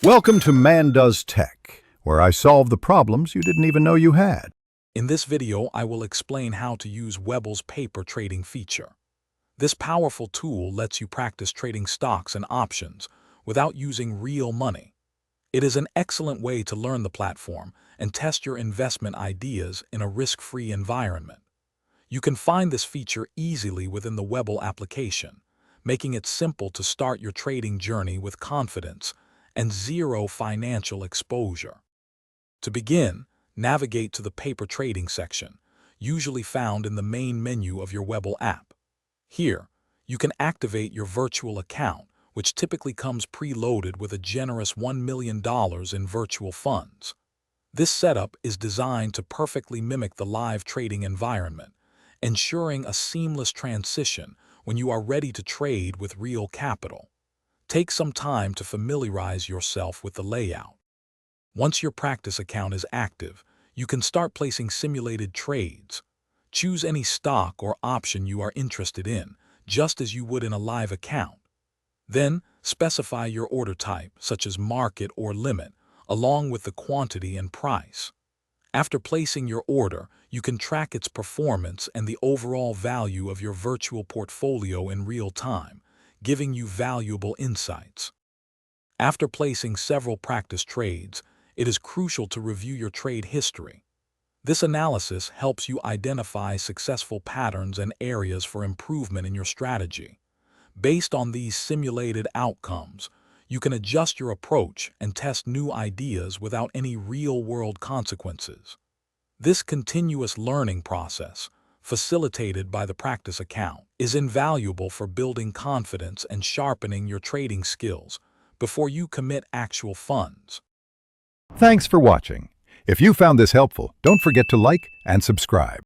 Welcome to Man Does Tech, where I solve the problems you didn't even know you had. In this video, I will explain how to use Webull's paper trading feature. This powerful tool lets you practice trading stocks and options without using real money. It is an excellent way to learn the platform and test your investment ideas in a risk-free environment. You can find this feature easily within the Webull application, making it simple to start your trading journey with confidence and zero financial exposure. To begin, navigate to the paper trading section, usually found in the main menu of your Webull app. Here, you can activate your virtual account, which typically comes preloaded with a generous $1 million in virtual funds. This setup is designed to perfectly mimic the live trading environment, ensuring a seamless transition when you are ready to trade with real capital. Take some time to familiarize yourself with the layout. Once your practice account is active, you can start placing simulated trades. Choose any stock or option you are interested in, just as you would in a live account. Then, specify your order type, such as market or limit, along with the quantity and price. After placing your order, you can track its performance and the overall value of your virtual portfolio in real time, giving you valuable insights. After placing several practice trades, it is crucial to review your trade history. This analysis helps you identify successful patterns and areas for improvement in your strategy. Based on these simulated outcomes, you can adjust your approach and test new ideas without any real-world consequences. This continuous learning process, facilitated by the practice account, is invaluable for building confidence and sharpening your trading skills before you commit actual funds. Thanks for watching. If you found this helpful, don't forget to like and subscribe.